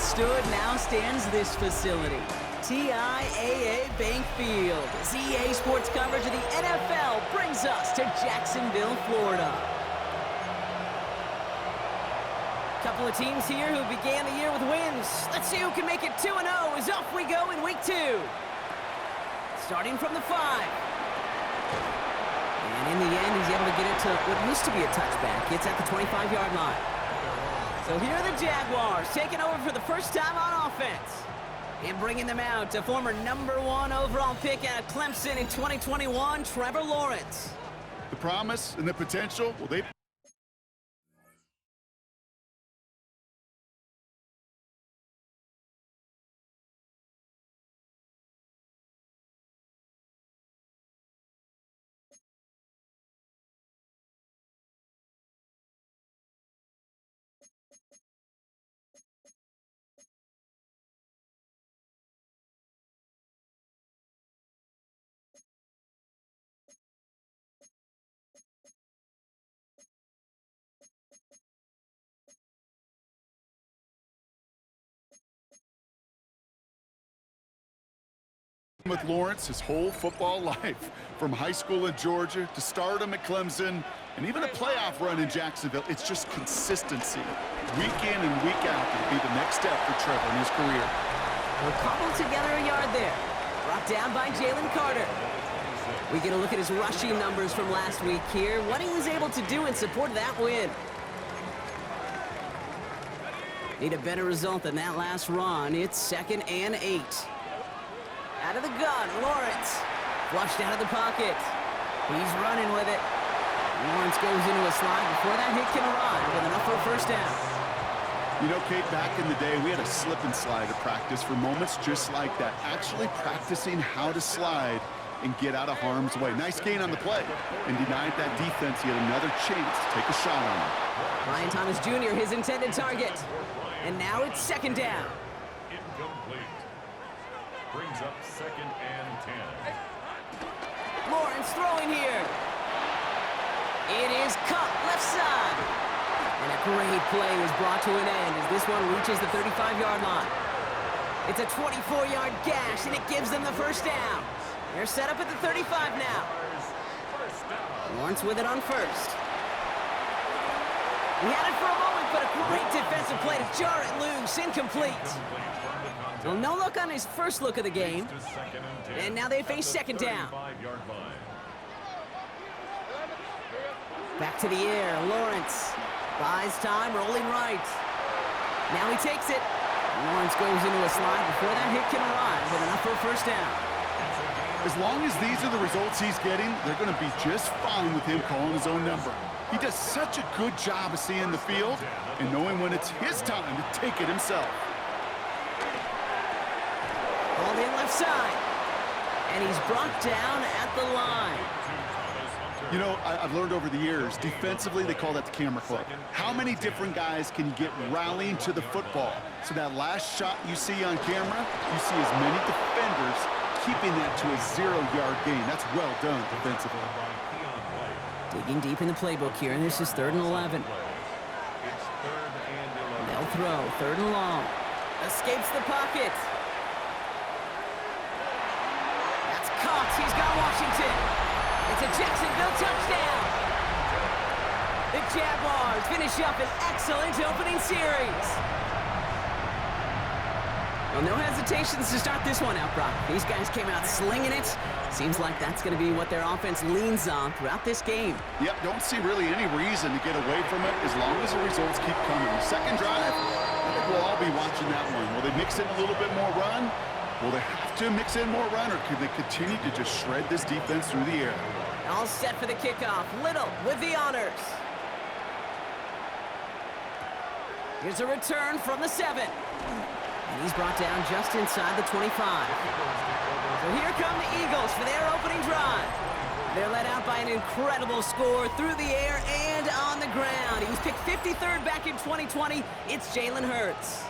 once stood, now stands this facility. TIAA Bank Field. As EA Sports coverage of the NFL brings us to Jacksonville, Florida. Couple of teams here who began the year with wins. Let's see who can make it 2-0 as off we go in week 2. Starting from the 5. And in the end, he's able to get it to what used to be a touchback. It's at the 25-yard line. So here are the Jaguars taking over for the first time on offense. And bringing them out to former #1 overall pick out of Clemson in 2021, Trevor Lawrence. The promise and the potential, well, they... with Lawrence his whole football life, from high school in Georgia to stardom at Clemson and even a playoff run in Jacksonville. It's just consistency. Week in and week out will be the next step for Trevor in his career. We'll cobble together a yard there. Brought down by Jalen Carter. We get a look at his rushing numbers from last week here, what he was able to do in support of that win. Need a better result than that last run. It's 2nd and 8. Out of the gun, Lawrence. Flushed out of the pocket. He's running with it. Lawrence goes into a slide before that hit can arrive with enough for a first down. You know, Kate, back in the day, we had a slip and slide at practice for moments just like that. Actually practicing how to slide and get out of harm's way. Nice gain on the play. And denied that defense yet another chance to take a shot on him. Ryan Thomas Jr., his intended target. And now it's 2nd down. Incomplete. Brings up 2nd and 10. Lawrence throwing here. It is caught left side. And a great play was brought to an end as this one reaches the 35-yard line. It's a 24-yard gash, and it gives them the first down. They're set up at the 35 now. Lawrence with it on first. He had it for a moment, but a great defensive play to jar it loose. Incomplete. Well, no look on his first look of the game. And now they face 2nd down. Back to the air. Lawrence buys time, rolling right. Now he takes it. Lawrence goes into a slide before that hit can arrive with enough for a first down. As long as these are the results he's getting, they're going to be just fine with him calling his own number. He does such a good job of seeing the field and knowing when it's his time to take it himself. Ball in left side. And he's brought down at the line. You know, I've learned over the years, defensively, they call that the camera club. How many different guys can get rallying to the football? So that last shot you see on camera, you see as many defenders keeping that to a 0-yard gain. That's well done defensively. Digging deep in the playbook here, and this is 3rd and 11. They'll throw, 3rd and long. Escapes the pocket. That's caught. He's got Washington. It's a Jacksonville touchdown. The Jaguars finish up an excellent opening series. Well, no hesitations to start this one out, Brock. These guys came out slinging it. Seems like that's going to be what their offense leans on throughout this game. Yep, don't see really any reason to get away from it as long as the results keep coming. The second drive, I think we'll all be watching that one. Will they mix in a little bit more run? Will they have to mix in more run, or can they continue to just shred this defense through the air? All set for the kickoff. Little with the honors. Here's a return from the 7. And he's brought down just inside the 25. So here come the Eagles for their opening drive. They're led out by an incredible score through the air and on the ground. He was picked 53rd back in 2020. It's Jalen Hurts.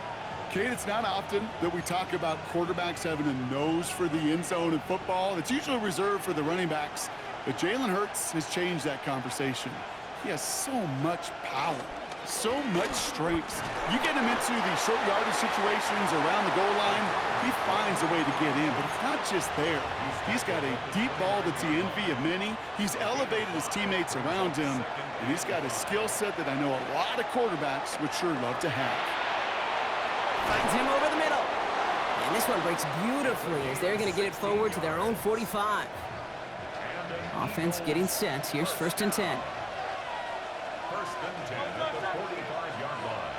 Kate, it's not often that we talk about quarterbacks having a nose for the end zone in football. It's usually reserved for the running backs. But Jalen Hurts has changed that conversation. He has so much power, so much strength. You get him into the short yardage situations around the goal line, he finds a way to get in, but it's not just there. He's got a deep ball that's the envy of many. He's elevated his teammates around him, and he's got a skill set that I know a lot of quarterbacks would sure love to have. Finds him over the middle. And this one breaks beautifully as they're going to get it forward to their own 45. Offense getting set. Here's 1st and 10. 1st and 10 at the 45-yard line.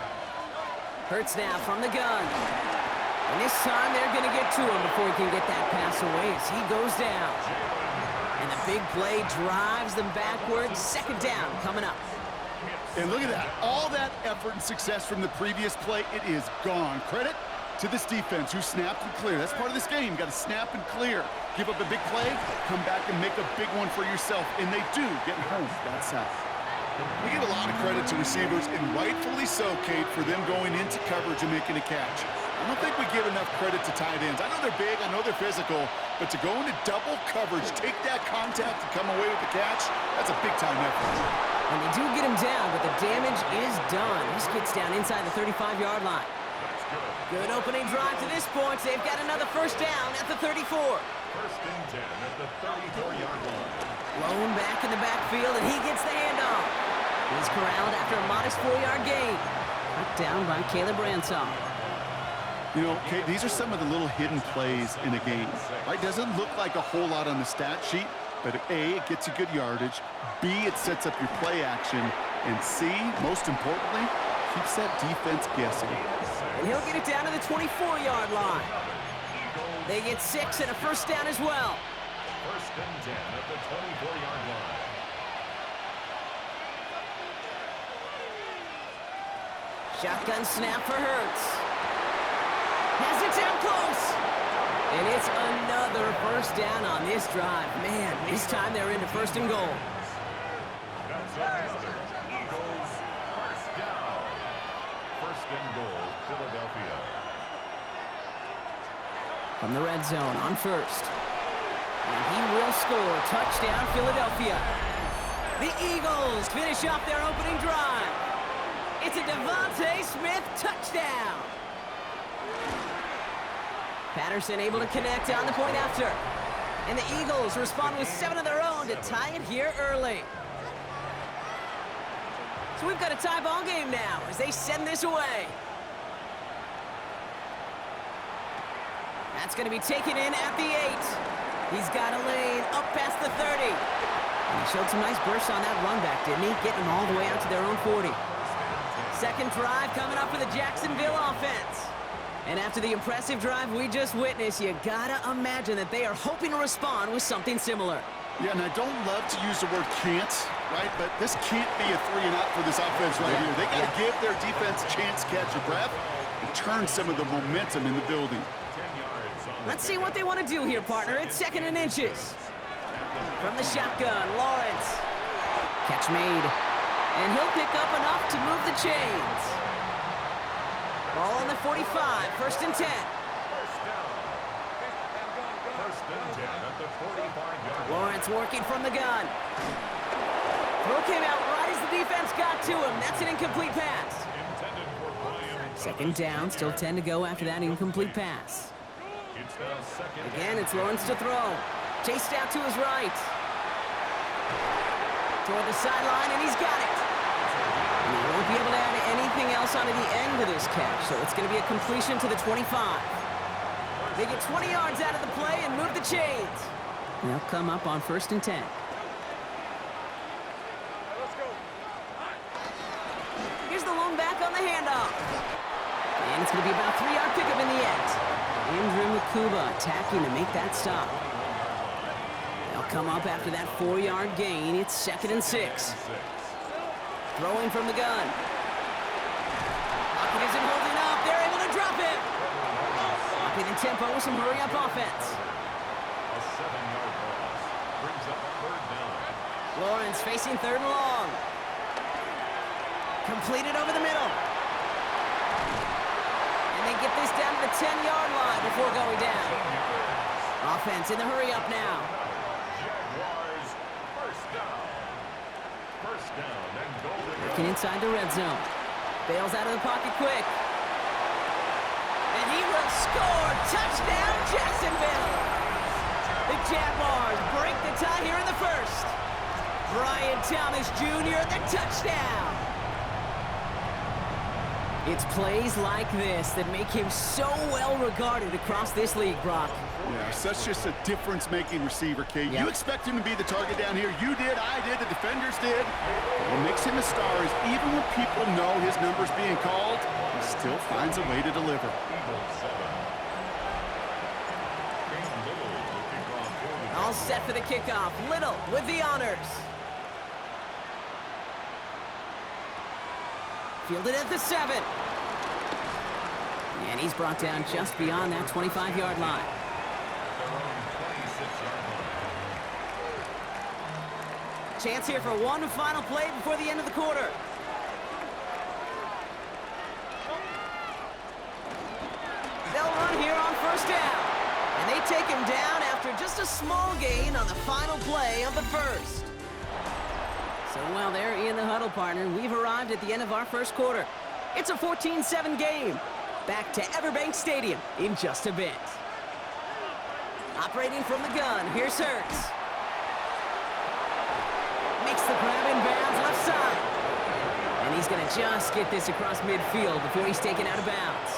Hurts now from the gun. And this time they're going to get to him before he can get that pass away as he goes down. And the big play drives them backwards. 2nd down coming up. And look at that. All that effort and success from the previous play, it is gone. Credit to this defense who snapped and cleared. That's part of this game. You got to snap and clear. Give up a big play, come back and make a big one for yourself. And they do get home. That's how. We give a lot of credit to receivers, and rightfully so, Kate, for them going into coverage and making a catch. I don't think we give enough credit to tight ends. I know they're big, I know they're physical, but to go into double coverage, take that contact and come away with the catch, that's a big-time effort. And they do get him down, but the damage is done. This gets down inside the 35-yard line. Good opening drive to this point. They've got another 1st down at the 34. 1st and 10 at the 34-yard line. Lone back in the backfield, and he gets the handoff. He's corralled after a modest 4-yard gain. Cut down by Caleb Ransom. You know, Kate, these are some of the little hidden plays in a game. Right? Doesn't look like a whole lot on the stat sheet, but A, it gets you good yardage. B, it sets up your play action. And C, most importantly, keeps that defense guessing. And he'll get it down to the 24-yard line. They get 6 and a 1st down as well. 1st and 10 at the 24-yard line. Shotgun snap for Hurts. Has it down close. And it's another 1st down on this drive. Man, this time they're into 1st and goal. That's another Eagles 1st down. 1st and goal, Philadelphia. From the red zone on 1st. And he will score. Touchdown, Philadelphia. The Eagles finish off their opening drive. It's a Devontae Smith touchdown. Patterson able to connect on the point after. And the Eagles respond with 7 of their own to tie it here early. So we've got a tie ball game now as they send this away. That's going to be taken in at the 8. He's got a lane up past the 30. And he showed some nice bursts on that run back, didn't he? Getting them all the way out to their own 40. 2nd drive coming up for the Jacksonville offense. And after the impressive drive we just witnessed, you gotta imagine that they are hoping to respond with something similar. Yeah, and I don't love to use the word can't, right? But this can't be a 3-and-out for this offense right here. They got to give their defense a chance to catch a breath and turn some of the momentum in the building. Let's see what they want to do here, partner. It's 2nd and inches. From the shotgun, Lawrence. Catch made. And he'll pick up enough to move the chains. Ball on the 45, 1st and 10. 1st and 10 at the 45-yard line. Lawrence working from the gun. Throw came out right as the defense got to him. That's an incomplete pass. 2nd down, still 10 to go after that incomplete pass. It's now 2nd. Again, it's Lawrence to throw. Chased out to his right. Toward the sideline, and he's got it. And he won't be able to add anything else onto the end of this catch, so it's going to be a completion to the 25. They get 20 yards out of the play and move the chains. They'll come up on 1st and 10. Here's the lone back on the handoff. And it's going to be about a 3-yard pickup in the end. Andrew Makuba attacking to make that stop. They'll come up after that 4-yard gain. It's 2nd and 6. Throwing from the gun. Lockett isn't holding up. They're able to drop it. Lockett in tempo with some hurry-up offense. A 7-yard loss brings up 3rd down. Lawrence facing 3rd and long. Completed over the middle. And they get this down to the 10-yard line before going down. Offense in the hurry-up now. Jaguars 1st down. 1st down and goal. Working inside the red zone. Bails out of the pocket quick. And he will score. Touchdown, Jacksonville. The Jaguars break the tie here in the first. Brian Thomas Jr., the touchdown. It's plays like this that make him so well regarded across this league, Brock. Yeah, such just a difference-making receiver, Kate. Yep. You expect him to be the target down here. You did, I did, the defenders did. What makes him a star is even when people know his number's being called, he still finds a way to deliver. All set for the kickoff. Little with the honors. Fielded at the 7. And he's brought down just beyond that 25-yard line. Chance here for one final play before the end of the quarter. They'll run here on first down. And they take him down after just a small gain on the final play of the first. So while they're in the huddle, partner, we've arrived at the end of our first quarter. It's a 14-7 game. Back to Everbank Stadium in just a bit. Operating from the gun, here's Hurts. Makes the grab in bounds left side. And he's going to just get this across midfield before he's taken out of bounds.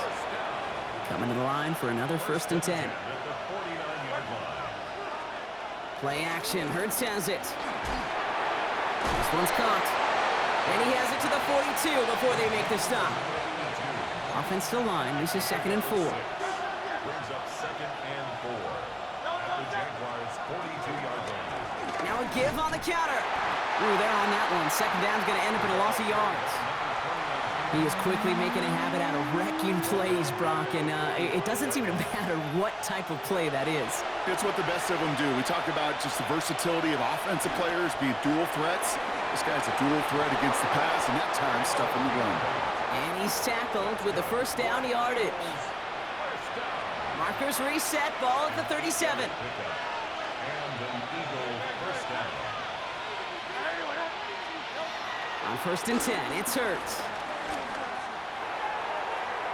Coming to the line for another 1st and 10. Play action, Hurts has it. This one's caught. And he has it to the 42 before they make the stop. Offensive line, this is 2nd and 4. Brings up 2nd and 4 at the Jaguars' 42-yard line. Now a give on the counter. Ooh, they're on that one. 2nd down's going to end up in a loss of yards. He is quickly making a habit out of wrecking plays, Brock, and it doesn't seem to matter what type of play that is. It's what the best of them do. We talk about just the versatility of offensive players being dual threats. This guy's a dual threat against the pass, and that time stuffing the run. And he's tackled with the 1st down yardage. Markers reset, ball at the 37. And an Eagle first down. On 1st and 10, it's Hurts.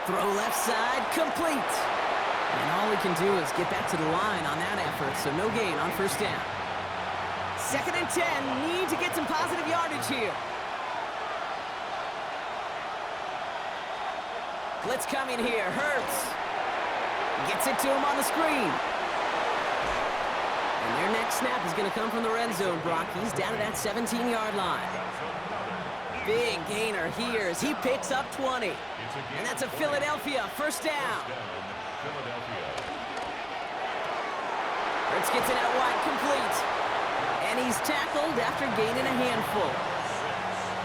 Throw left side, complete. And all he can do is get back to the line on that effort, so no gain on 1st down. 2nd and 10, need to get some positive yardage here. Blitz coming here, Hurts. Gets it to him on the screen. And their next snap is going to come from the red zone, Brock. He's down to that 17-yard line. Big gainer here as he picks up 20. And that's a Philadelphia 1st down. Hurts gets it out wide, complete. And he's tackled after gaining a handful.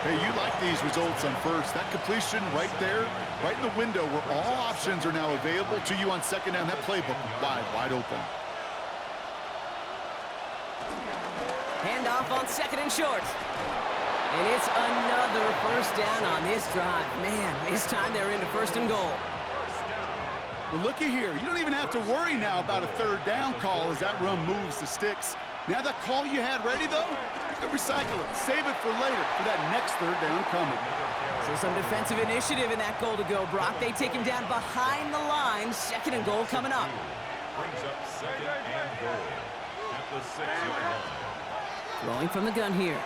Hey, you like these results on first. That completion right there, right in the window where all options are now available to you on 2nd down. That playbook wide open. Handoff on 2nd and short. And it's another 1st down on this drive. Man, this time they're into 1st and goal. Well, looky here. You don't even have to worry now about a 3rd down call as that run moves the sticks. Now that call you had ready, though, you can recycle it. Save it for later for that next 3rd down coming. So some defensive initiative in that goal to go, Brock. They take him down behind the line. 2nd and goal coming up. Brings up 2nd and goal at the 6-yard line. Throwing from the gun here.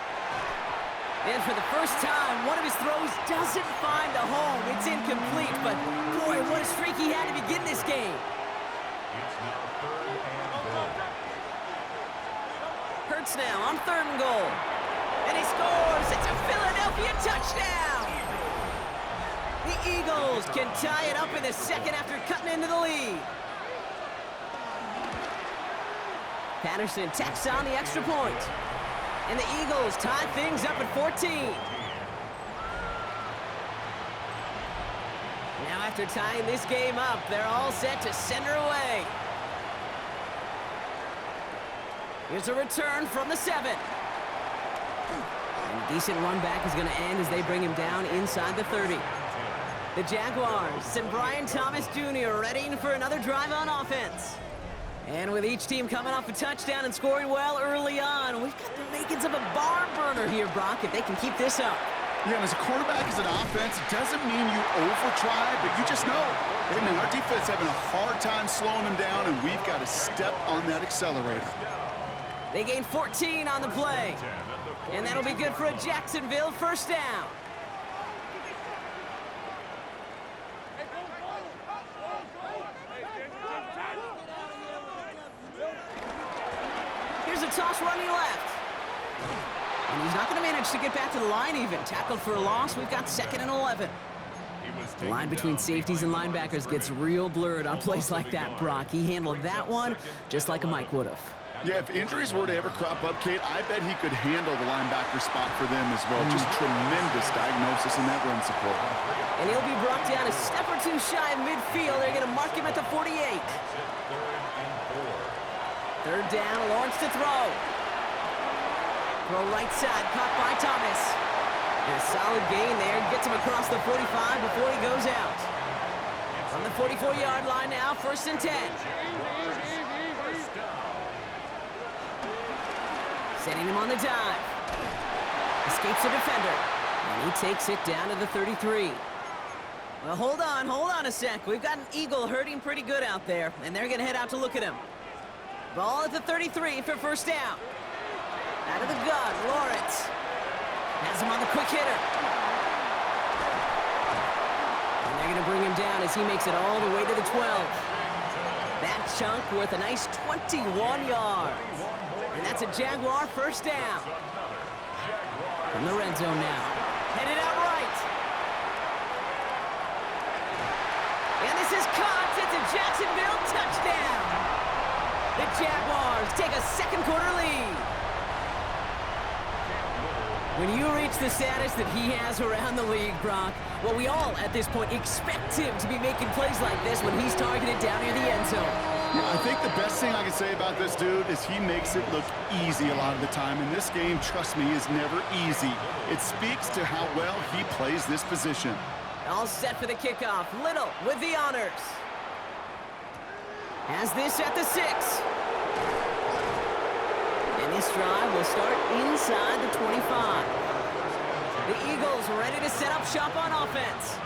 And for the first time, one of his throws doesn't find a home. It's incomplete, but boy, what a streak he had to begin this game. It's now 3rd and goal. Hurts now on 3rd and goal. And he scores. It's a Philadelphia touchdown. The Eagles can tie it up in the 2nd after cutting into the lead. Patterson tacks on the extra point. And the Eagles tie things up at 14. Now after tying this game up, they're all set to send her away. Here's a return from the 7. And a decent run back is going to end as they bring him down inside the 30. The Jaguars and Brian Thomas Jr. readying for another drive on offense. And with each team coming off a touchdown and scoring well early on, we've got the makings of a barn burner here, Brock, if they can keep this up. Yeah, and as a quarterback, as an offense, it doesn't mean you over-try, but you just know, hey, man, our defense having a hard time slowing them down, and we've got to step on that accelerator. They gain 14 on the play. And that'll be good for a Jacksonville first down. Here's a toss running left. And he's not going to manage to get back to the line even. Tackled for a loss. We've got 2nd and 11. The line between safeties and linebackers gets real blurred on plays like that, Brock. He handled that one just like a Mike would have. Yeah, if injuries were to ever crop up, Kate, I bet he could handle the linebacker spot for them as well. Just tremendous diagnosis in that run support. And he'll be brought down a step or two shy of midfield. They're going to mark him at the 48. 3rd down, Lawrence to throw. Throw right side, caught by Thomas. And a solid gain there. Gets him across the 45 before he goes out. From the 44-yard line now, 1st and 10. Setting him on the dive. Escapes the defender. And he takes it down to the 33. Well, hold on a sec. We've got an Eagle hurting pretty good out there, and they're going to head out to look at him. Ball at the 33 for 1st down. Out of the gun, Lawrence. Has him on the quick hitter. And they're going to bring him down as he makes it all the way to the 12. That chunk worth a nice 21 yards. And that's a Jaguar first down. From the red zone now. Headed out right. And this is caught. It's a Jacksonville touchdown. The Jaguars take a 2nd quarter lead. When you reach the status that he has around the league, Brock, well, we all at this point expect him to be making plays like this when he's targeted down near the end zone. I think the best thing I can say about this dude is he makes it look easy a lot of the time. And this game, trust me, is never easy. It speaks to how well he plays this position. All set for the kickoff. Little with the honors. Has this at the 6. And this drive will start inside the 25. The Eagles ready to set up shop on offense.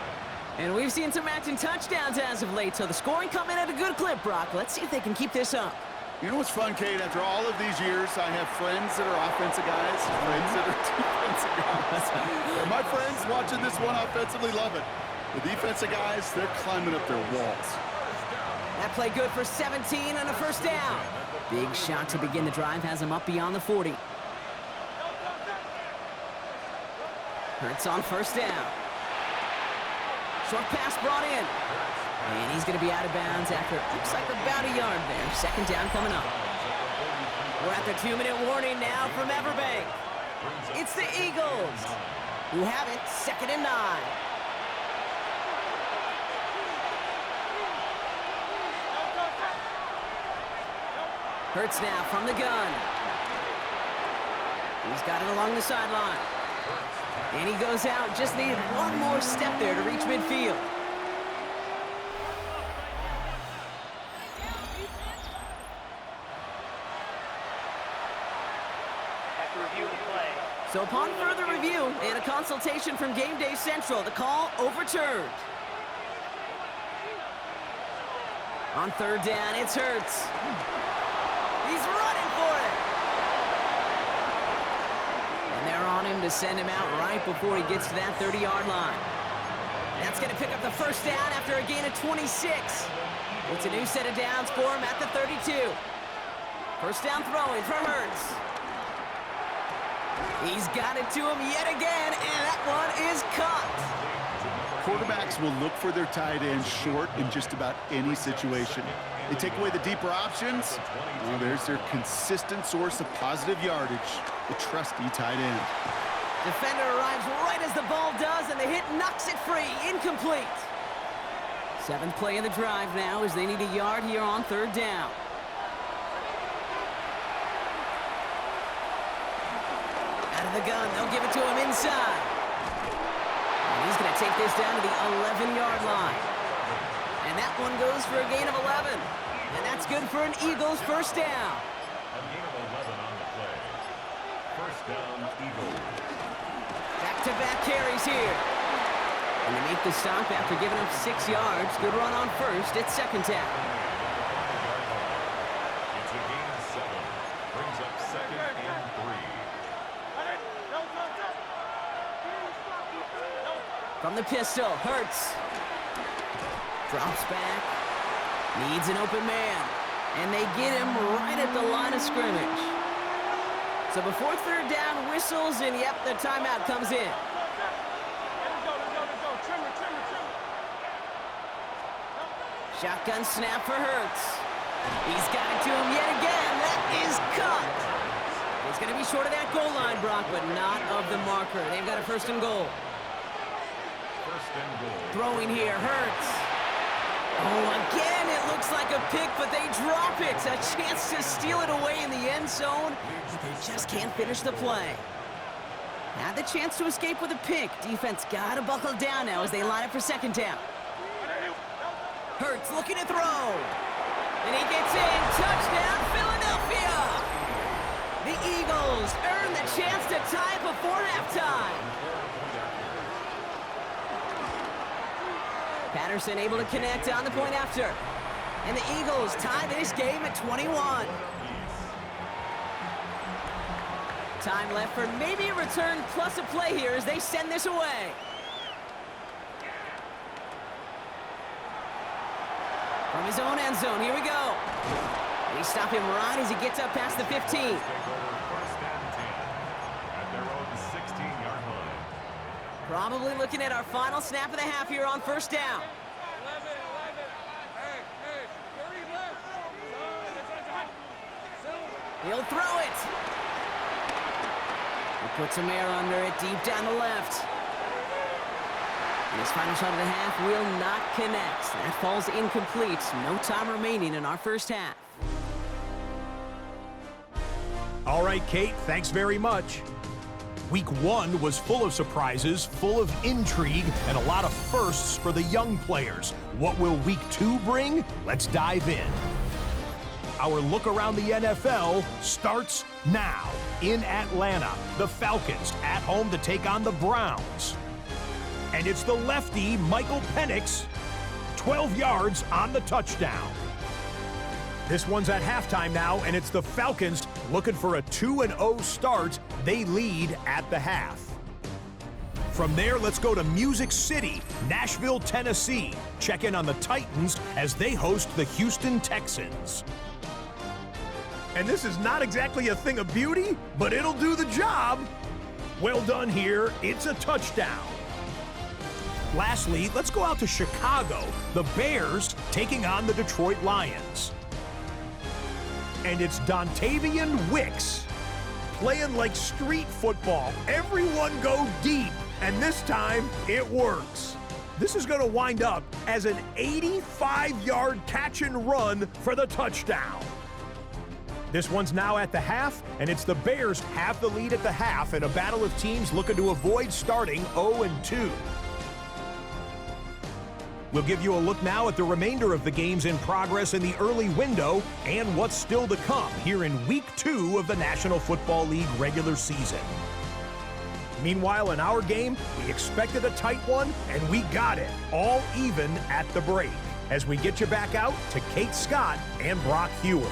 And we've seen some action touchdowns as of late, so the scoring coming at a good clip, Brock. Let's see if they can keep this up. You know what's fun, Kate? After all of these years, I have friends that are offensive guys, friends that are defensive guys. And my friends watching this one offensively love it. The defensive guys, they're climbing up their walls. That play good for 17 and a first down. Big shot to begin the drive has him up beyond the 40. Hurts on first down. Short pass brought in. And he's going to be out of bounds after looks like about a yard there. 2nd down coming up. We're at the 2-minute warning now from Everbank. It's the Eagles who have it 2nd and 9. Hurts now from the gun. He's got it along the sideline. And he goes out. Just needed one more step there to reach midfield. So upon further review and a consultation from Game Day Central, the call overturned. On 3rd down, it's Hurts. He's running for it. And they're on him to send him out right before he gets to that 30-yard line. That's going to pick up the first down after a gain of 26. It's a new set of downs for him at the 32. First down throwing for Hurts. He's got it to him yet again, and that one is caught. Quarterbacks will look for their tight end short in just about any situation. They take away the deeper options. Well, there's their consistent source of positive yardage, the trusty tight end. Defender arrives right as the ball does, and the hit knocks it free. Incomplete. 7th play of the drive now as they need a yard here on 3rd down. Out of the gun, they'll give it to him inside. And he's going to take this down to the 11-yard line. And that one goes for a gain of 11. And that's good for an Eagles first down. A gain of 11 on the play. First down, Eagles. Back Back-to-back carries here. And they make the stop after giving up 6 yards. Good run on first. It's second down. It's a gain of 7. Brings up second and 3. From the pistol, Hurts. Drops back. Needs an open man. And they get him right at the line of scrimmage. So before third down whistles, and yep, the timeout comes in. Shotgun snap for Hurts. He's got it to him yet again. That is cut. It's going to be short of that goal line, Brock, but not of the marker. They've got a first and goal. First and goal. Throwing here, Hurts. Oh, again, it looks like a pick, but they drop it. A chance to steal it away in the end zone, but they just can't finish the play. Had the chance to escape with a pick. Defense got to buckle down now as they line up for second down. Hurts looking to throw. And he gets in. Touchdown, Philadelphia! The Eagles earn the chance to tie before halftime. Patterson able to connect on the point after. And the Eagles tie this game at 21. Time left for maybe a return plus a play here as they send this away. From his own end zone, here we go. And he stopped him right as he gets up past the 15. First and 10 at their own 16-yard line. Probably looking at our final snap of the half here on first down. He'll throw it. He puts some air under it deep down the left. And his final shot of the half will not connect. That falls incomplete. No time remaining in our first half. All right, Kate, thanks very much. Week 1 was full of surprises, full of intrigue, and a lot of firsts for the young players. What will Week 2 bring? Let's dive in. Our look around the NFL starts now. In Atlanta, the Falcons at home to take on the Browns. And it's the lefty, Michael Penix, 12 yards on the touchdown. This one's at halftime now, and it's the Falcons looking for a 2-0 start. They lead at the half. From there, let's go to Music City, Nashville, Tennessee. Check in on the Titans as they host the Houston Texans. And this is not exactly a thing of beauty, but it'll do the job. Well done here. It's a touchdown. Lastly, let's go out to Chicago. The Bears taking on the Detroit Lions. And it's Dontavian Wicks playing like street football. Everyone go deep, and this time it works. This is going to wind up as an 85-yard catch and run for the touchdown. This one's now at the half, and it's the Bears have the lead at the half in a battle of teams looking to avoid starting 0-2. We'll give you a look now at the remainder of the games in progress in the early window and what's still to come here in Week 2 of the National Football League regular season. Meanwhile, in our game, we expected a tight one, and we got it, all even at the break, as we get you back out to Kate Scott and Brock Heward.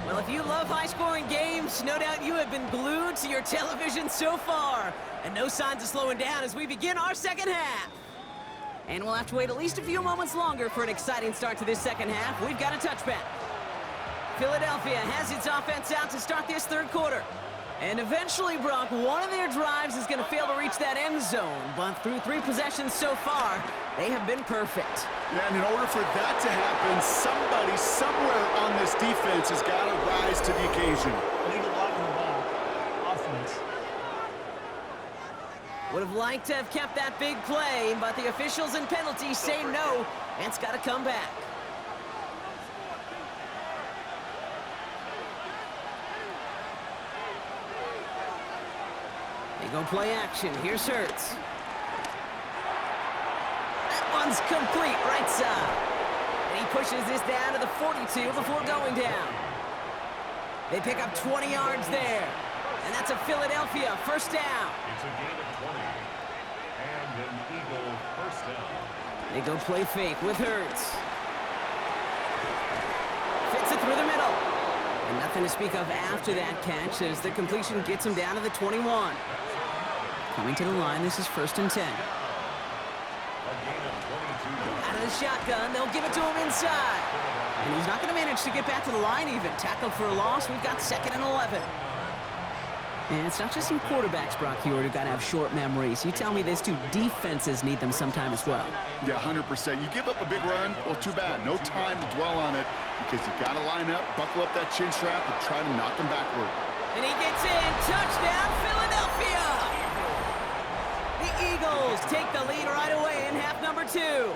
Well, if you love high-scoring games, no doubt you have been glued to your television so far. And no signs of slowing down as we begin our second half. And we'll have to wait at least a few moments longer for an exciting start to this second half. We've got a touchback. Philadelphia has its offense out to start this third quarter. And eventually, Brock, one of their drives is going to fail to reach that end zone. But through 3 possessions so far, they have been perfect. Yeah, and in order for that to happen, somebody somewhere on this defense has got to rise to the occasion. Leave it locked in the ball. Offense. Would have liked to have kept that big play, but the officials and penalties say no, and it's got to come back. They go play action. Here's Hurts. That one's complete, right side. And he pushes this down to the 42 before going down. They pick up 20 yards there. And that's a Philadelphia first down. It's a gain of 20. And an Eagle first down. They go play fake with Hurts. Fits it through the middle. And nothing to speak of after that catch as the completion gets him down to the 21. Coming to the line, this is 1st and 10. Out of the shotgun, they'll give it to him inside. And he's not going to manage to get back to the line even. Tackled for a loss, we've got 2nd and 11. And it's not just in quarterbacks, Brock Huard, who got to have short memories. You tell me this too, defenses need them sometime as well. Yeah, 100%. You give up a big run, well, too bad. No time to dwell on it because you got to line up, buckle up that chin strap, and try to knock them backward. And he gets in. Touchdown, Philadelphia! The Eagles take the lead right away in half number 2.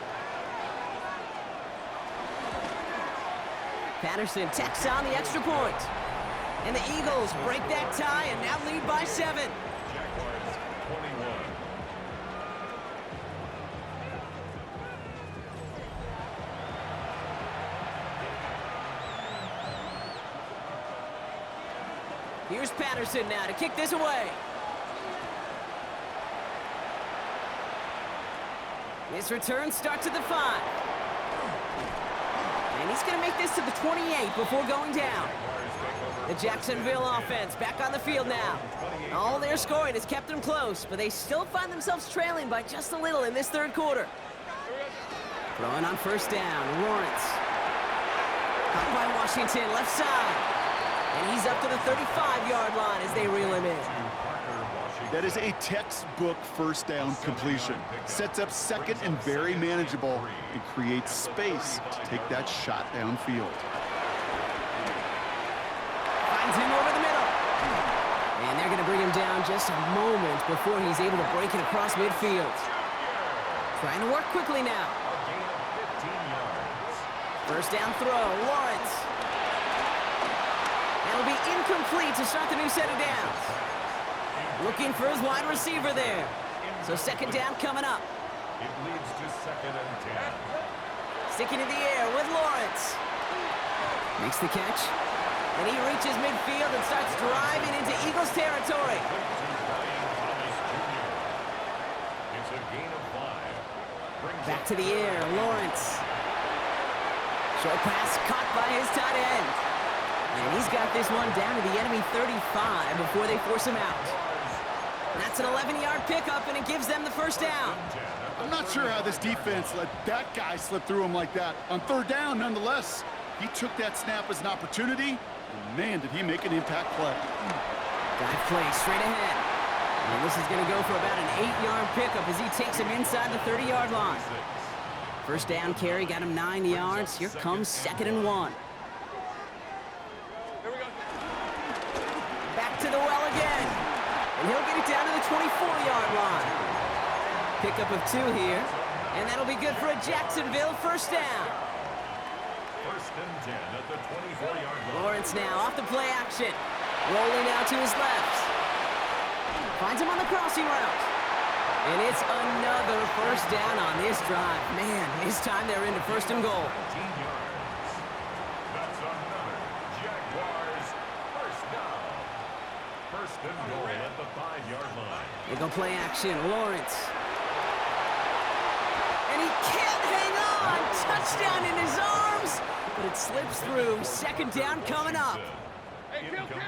Patterson tacks on the extra point. And the Eagles break that tie and now lead by 7. Jaguars 21. Here's Patterson now to kick this away. This return starts at the 5. And he's going to make this to the 28 before going down. The Jacksonville offense back on the field now. All their scoring has kept them close, but they still find themselves trailing by just a little in this 3rd quarter. Throwing on 1st down, Lawrence. Caught by Washington, left side. And he's up to the 35-yard line as they reel him in. That is a textbook 1st down completion. Sets up 2nd and very manageable and creates space to take that shot downfield. Finds him over the middle. And they're going to bring him down just a moment before he's able to break it across midfield. Trying to work quickly now. 1st down throw, Lawrence. That'll be incomplete to start the new set of downs. Looking for his wide receiver there. So 2nd down coming up. It leads to 2nd and 10. Sticking in the air with Lawrence. Makes the catch. And he reaches midfield and starts driving into Eagles territory. It's a gain of 5. Back to the air, Lawrence. Short pass caught by his tight end. And he's got this one down to the enemy 35 before they force him out. And that's an 11-yard pickup, and it gives them the 1st down. I'm not sure how this defense let that guy slip through him like that. On 3rd down, nonetheless, he took that snap as an opportunity, and man, did he make an impact play. Dive play straight ahead. And this is going to go for about an 8-yard pickup as he takes him inside the 30-yard line. 1st down carry got him 9 yards. Here comes 2nd and 1. Back to the well again. And he'll get it down to the 24-yard line. Pickup of 2 here. And that'll be good for a Jacksonville 1st down. 1st and 10 at the 24-yard line. Lawrence now off the play action. Rolling out to his left. Finds him on the crossing route. And it's another 1st down on this drive. Man, this time they're into 1st and goal. 15 yards. That's another Jaguars 1st down. 1st and goal at the 5-yard line. They go play action. Lawrence. And he can't hang on. Touchdown in his arms. But it slips through. 2nd down coming up. Incomplete.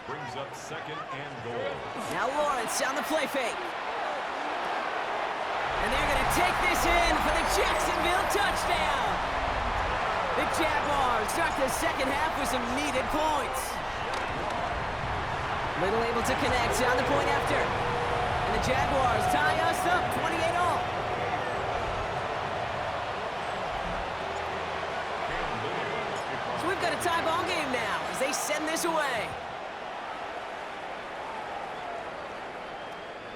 Brings up 2nd and goal. Now Lawrence on the play fake. And they're going to take this in for the Jacksonville touchdown. The Jaguars start the 2nd half with some needed points. Little able to connect on the point after. And the Jaguars tie us up 28-all. So we've got a tie ball game now as they send this away.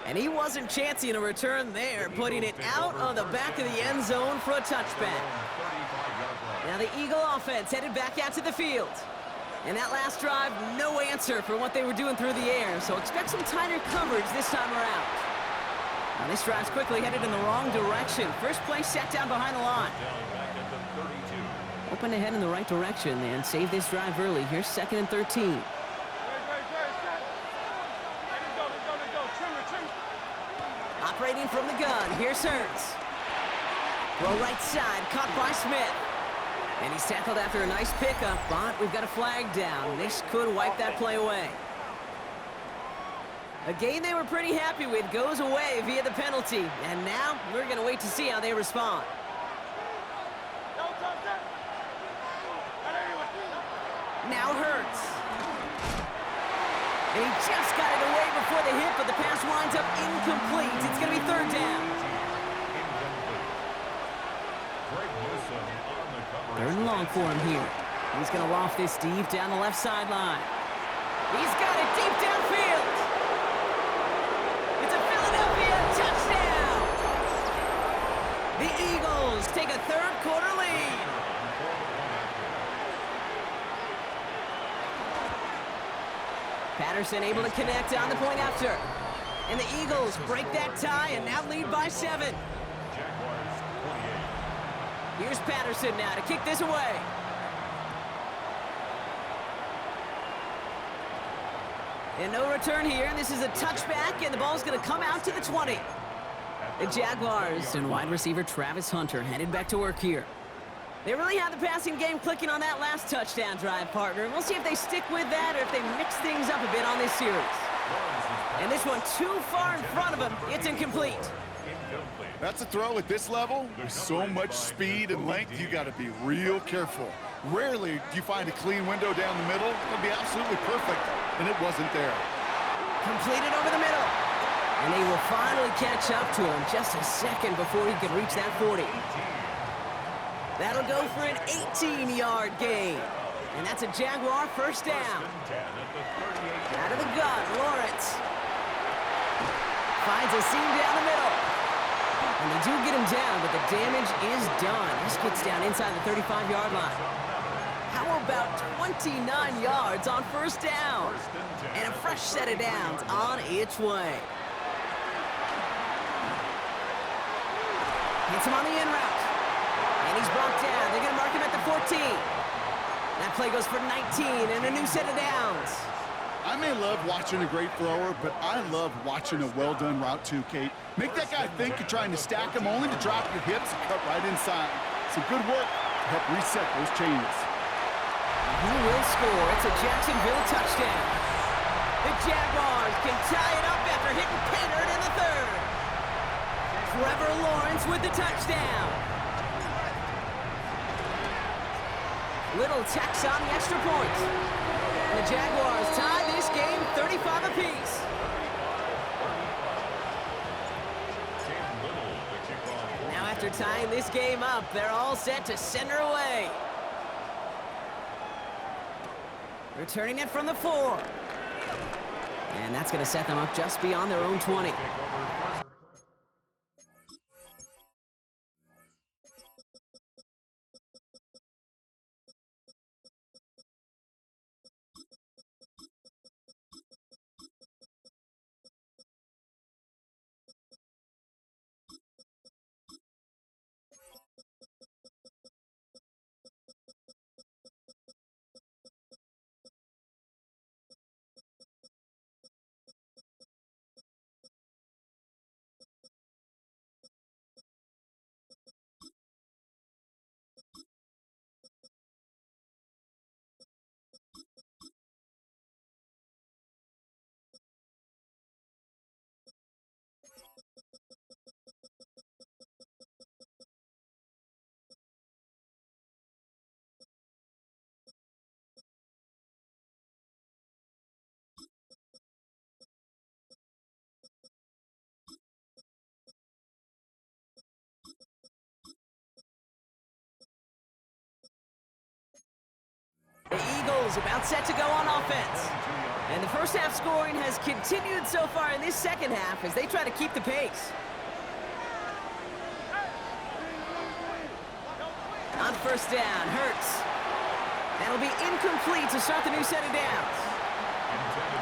And he wasn't chancing a return there, putting it out on the back of the end zone for a touchback. Now the Eagle offense headed back out to the field. And that last drive, no answer for what they were doing through the air, so expect some tighter coverage this time around. Now this drive's quickly headed in the wrong direction. First play set down behind the line. Open ahead in the right direction and save this drive early. Here's 2nd and 13. Operating from the gun, here's Hurts. Throw right side, caught by Smith. And he's tackled after a nice pickup, but we've got a flag down. This could wipe that play away. A game they were pretty happy with goes away via the penalty. And now we're going to wait to see how they respond. Now Hurts. And he just got it away before the hit, but the pass winds up incomplete. It's going to be 3rd down. 3rd and long for him here. He's going to loft this deep down the left sideline. He's got it deep downfield. It's a Philadelphia touchdown. The Eagles take a 3rd quarter lead. Patterson able to connect on the point after. And the Eagles break that tie and now lead by 7. Here's Patterson now to kick this away. And no return here. This is a touchback, and the ball's going to come out to the 20. The Jaguars and wide receiver Travis Hunter headed back to work here. They really had the passing game clicking on that last touchdown drive, partner. And we'll see if they stick with that or if they mix things up a bit on this series. And this one too far in front of him. It's incomplete. That's a throw at this level. With so much speed and length, you got to be real careful. Rarely do you find a clean window down the middle. It'll be absolutely perfect, and it wasn't there. Completed over the middle. And they will finally catch up to him just a second before he could reach that 40. That'll go for an 18-yard gain. And that's a Jaguar 1st down. Out of the gun, Lawrence. Finds a seam down the middle. And they do get him down, but the damage is done. This gets down inside the 35-yard line. How about 29 yards on 1st down? And a fresh set of downs on its way. Hits him on the in route. And he's brought down. They're going to mark him at the 14. That play goes for 19 and a new set of downs. I may love watching a great thrower, but I love watching a well-done route too, Kate. Make that guy think you're trying to stack him only to drop your hips and cut right inside. Some good work to help reset those chains. He will score. It's a Jacksonville touchdown. The Jaguars can tie it up after hitting pay dirt in the 3rd. Trevor Lawrence with the touchdown. Little tax on the extra point. And the Jaguars tie this game 35 apiece. Now after tying this game up, they're all set to send her away. Returning it from the 4. And that's going to set them up just beyond their own 20. The Eagles about set to go on offense. And the first half scoring has continued so far in this second half as they try to keep the pace. On 1st down, Hurts. That'll be incomplete to start the new set of downs.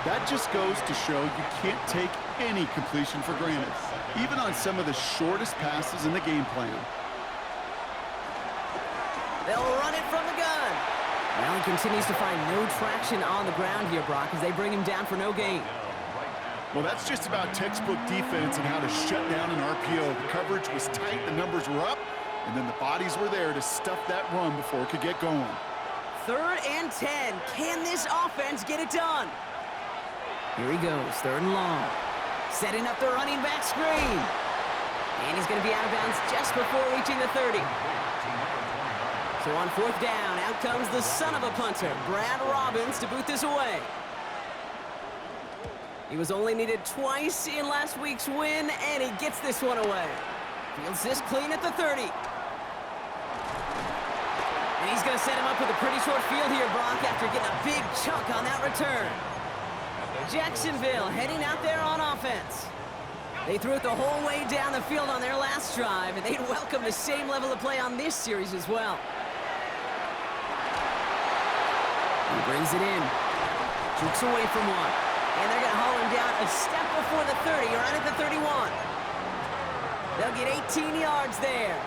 That just goes to show you can't take any completion for granted, even on some of the shortest passes in the game plan. They'll run it from the gun. Well, he continues to find no traction on the ground here, Brock, as they bring him down for no gain. Well, that's just about textbook defense and how to shut down an RPO. The coverage was tight, the numbers were up, and then the bodies were there to stuff that run before it could get going. 3rd and 10. Can this offense get it done? Here he goes, 3rd and long. Setting up the running back screen. And he's going to be out of bounds just before reaching the 30. So on 4th down, out comes the son of a punter, Brad Robbins, to boot this away. He was only needed twice in last week's win, and he gets this one away. Fields this clean at the 30. And he's going to set him up with a pretty short field here, Brock, after getting a big chunk on that return. Jacksonville heading out there on offense. They threw it the whole way down the field on their last drive, and they'd welcome the same level of play on this series as well. He brings it in. Jukes away from one. And they're going to haul him down a step before the 30, right at the 31. They'll get 18 yards there.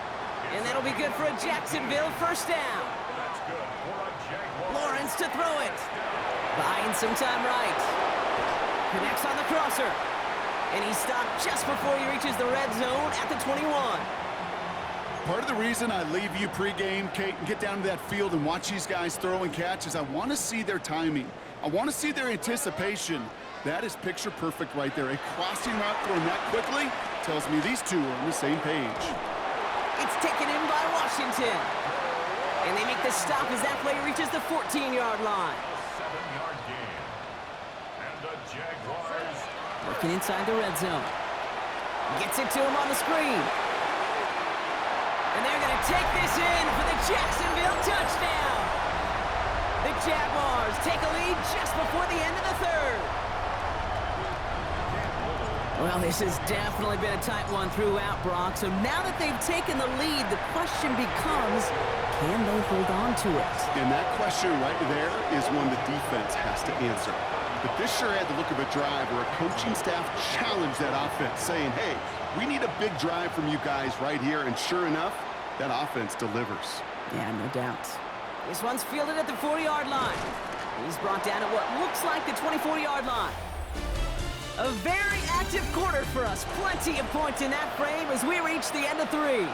And that'll be good for a Jacksonville 1st down. Lawrence to throw it. Buying some time right. Connects on the crosser. And he stopped just before he reaches the red zone at the 21. Part of the reason I leave you pregame, Kate, and get down to that field and watch these guys throw and catch is I want to see their timing. I want to see their anticipation. That is picture perfect right there. A crossing route thrown that quickly tells me these two are on the same page. It's taken in by Washington. And they make the stop as that play reaches the 14-yard line. 7-yard gain. And the Jaguars. Working inside the red zone. Gets it to him on the screen. And they're going to take this in for the Jacksonville touchdown. The Jaguars take a lead just before the end of the 3rd. Well, this has definitely been a tight one throughout, Brock. So now that they've taken the lead, the question becomes, can they hold on to it? And that question right there is one the defense has to answer. But this sure had the look of a drive where a coaching staff challenged that offense, saying, hey, we need a big drive from you guys right here. And sure enough, that offense delivers. Yeah, no doubt. This one's fielded at the 40-yard line. He's brought down at what looks like the 24-yard line. A very active quarter for us. Plenty of points in that frame as we reach the end of 3.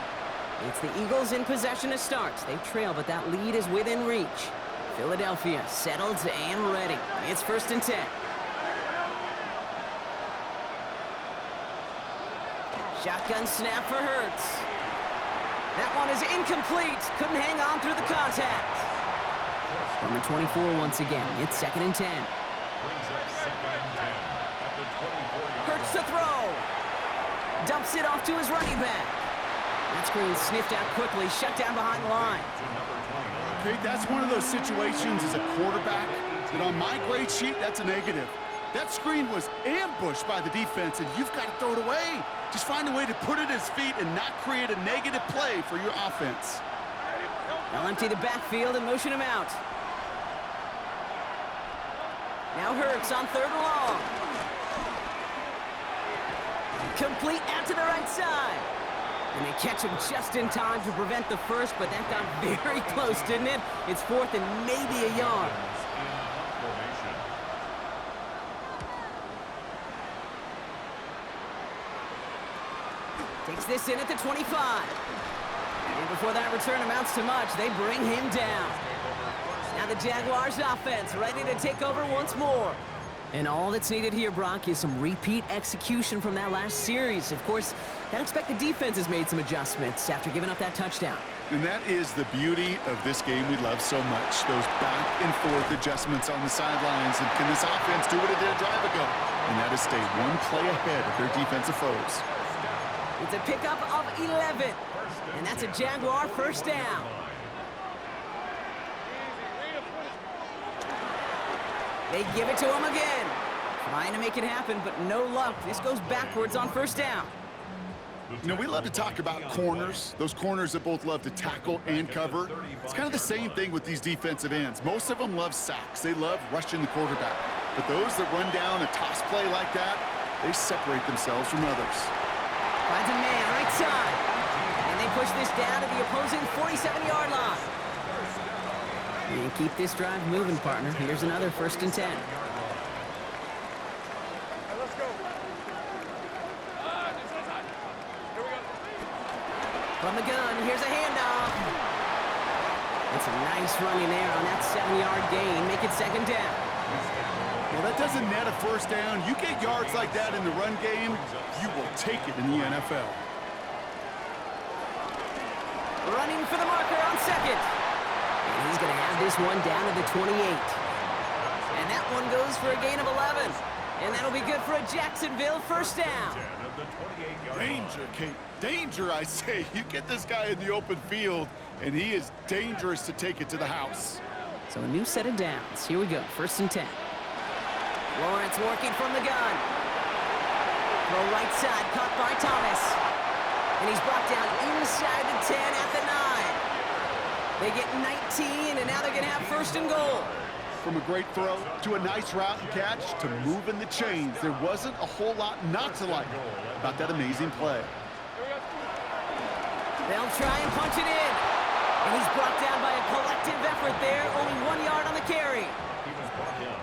It's the Eagles in possession to start. They trail, but that lead is within reach. Philadelphia settled and ready. It's 1st and 10. Shotgun snap for Hurts. That one is incomplete. Couldn't hang on through the contact. From the 24 once again. It's 2nd and 10. Hurts to throw. Dumps it off to his running back. That screen sniffed out quickly, shut down behind the line. Okay, that's one of those situations as a quarterback that on my grade sheet, that's a negative. That screen was ambushed by the defense, and you've got to throw it away. Just find a way to put it at his feet and not create a negative play for your offense. They'll empty the backfield and motion him out. Now Hurts on 3rd and long. Complete out to the right side. And they catch him just in time to prevent the first, but that got very close, didn't it? It's 4th and maybe a yard. Takes this in at the 25. And before that return amounts to much, they bring him down. Now the Jaguars offense ready to take over once more. And all that's needed here, Brock, is some repeat execution from that last series. Of course, I expect the defense has made some adjustments after giving up that touchdown. And that is the beauty of this game we love so much. Those back and forth adjustments on the sidelines. And can this offense do what it did a drive ago? And that is stay one play ahead of their defensive foes. It's a pickup of 11. And that's a Jaguar 1st down. They give it to him again. Trying to make it happen, but no luck. This goes backwards on 1st down. You know, we love to talk about corners, those corners that both love to tackle and cover. It's kind of the same thing with these defensive ends. Most of them love sacks. They love rushing the quarterback. But those that run down a toss play like that, they separate themselves from others. Finds a man right side. And they push this down to the opposing 47-yard line. And keep this drive moving, partner. Here's another 1st and 10. From the gun, here's a handoff. That's a nice running there on that 7-yard gain. Make it 2nd down. Well, that doesn't net a 1st down. You get yards like that in the run game, you will take it in the NFL. Running for the marker on 2nd. And he's going to have this one down to the 28. And that one goes for a gain of 11. And that'll be good for a Jacksonville 1st down. Danger, Kate. Danger, I say. You get this guy in the open field, and he is dangerous to take it to the house. So a new set of downs. Here we go. 1st and 10. Lawrence working from the gun. Throw right side, caught by Thomas. And he's brought down inside the 10 at the 9. They get 19, and now they're going to have 1st and goal. From a great throw to a nice route and catch to moving the chains, there wasn't a whole lot not to like about that amazing play. They'll try and punch it in. And he's brought down by a collective effort there. Only 1 yard on the carry.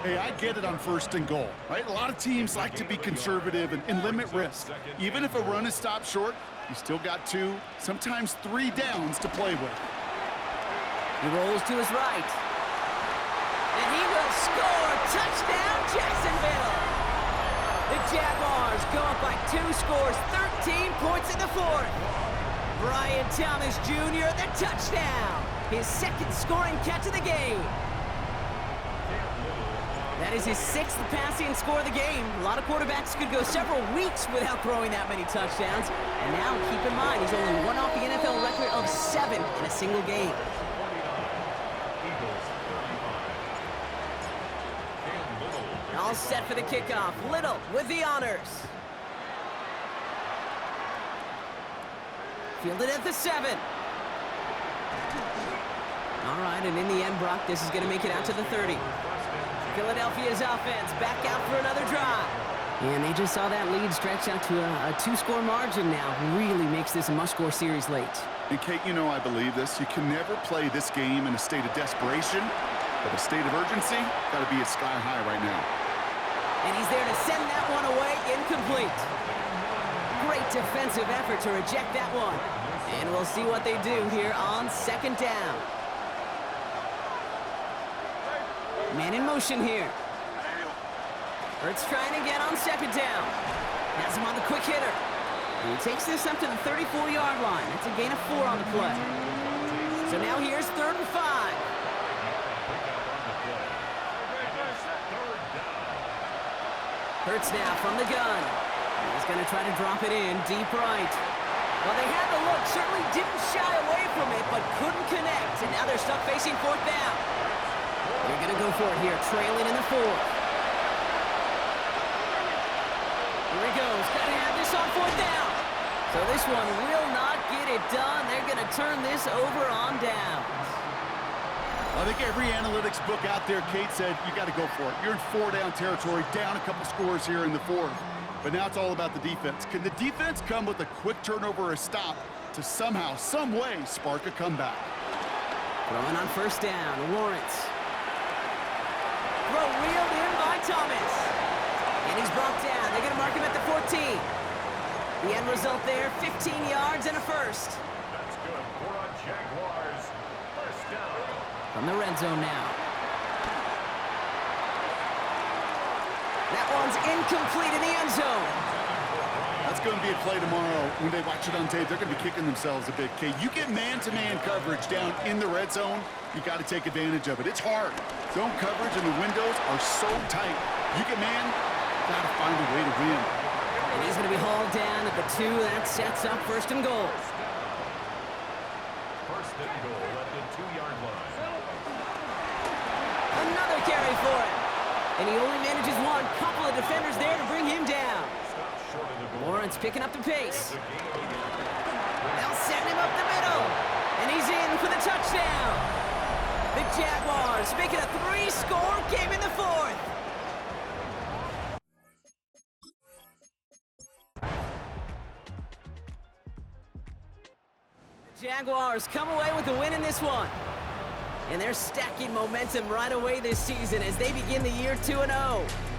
Hey, I get it on 1st and goal, right? A lot of teams like to be conservative and limit risk. Even if a run is stopped short, you still got 2, sometimes 3 downs to play with. He rolls to his right. And he will score. Touchdown, Jacksonville. The Jaguars go up by 2 scores, 13 points in the 4th. Brian Thomas Jr., the touchdown. His 2nd scoring catch of the game. That is his 6th passing score of the game. A lot of quarterbacks could go several weeks without throwing that many touchdowns. And now, keep in mind, he's only one off the NFL record of 7 in a single game. All set for the kickoff. Little with the honors. Fielded at the 7. All right, and in the end, Brock, this is going to make it out to the 30. Philadelphia's offense back out for another drive. And they just saw that lead stretch out to a 2-score margin now. Really makes this a must-score series late. And Kate, you know I believe this. You can never play this game in a state of desperation, but a state of urgency got to be at sky high right now. And he's there to send that one away, incomplete. Great defensive effort to reject that one. And we'll see what they do here on 2nd down. Man in motion here. Hurts trying again on 2nd down. Has him on the quick hitter. And he takes this up to the 34-yard line. That's a gain of 4 on the play. So now here's 3rd and 5. Hurts now from the gun. He's going to try to drop it in deep right. Well, they had the look, certainly didn't shy away from it, but couldn't connect. And now they're stuck facing 4th down. They're going to go for it here, trailing in the 4th. Here he goes, got to have this on 4th down. So this one will not get it done. They're going to turn this over on down. I think every analytics book out there, Kate, said you got to go for it. You're in 4-down territory, down a couple scores here in the 4th. But now it's all about the defense. Can the defense come with a quick turnover or a stop to somehow, some way, spark a comeback? Throwing on 1st down, Lawrence. Throw reeled in by Thomas. And he's brought down. They're going to mark him at the 14. The end result there, 15 yards and a 1st. That's good for a Jaguars 1st down. From the red zone now. That one's incomplete in the end zone. That's going to be a play tomorrow. When they watch it on tape, they're going to be kicking themselves a bit, Kate. You get man-to-man coverage down in the red zone, you got to take advantage of it. It's hard. Zone coverage and the windows are so tight. You get man, got to find a way to win. And he's going to be hauled down at the 2. That sets up 1st and goal. 1st and goal at the 2-yard line. Another carry for him. And he only manages one. Couple of defenders there to bring him down. Lawrence picking up the pace. They'll send him up the middle. And he's in for the touchdown. The Jaguars make it a 3-score game in the fourth. The Jaguars come away with the win in this one. And they're stacking momentum right away this season as they begin the year 2-0.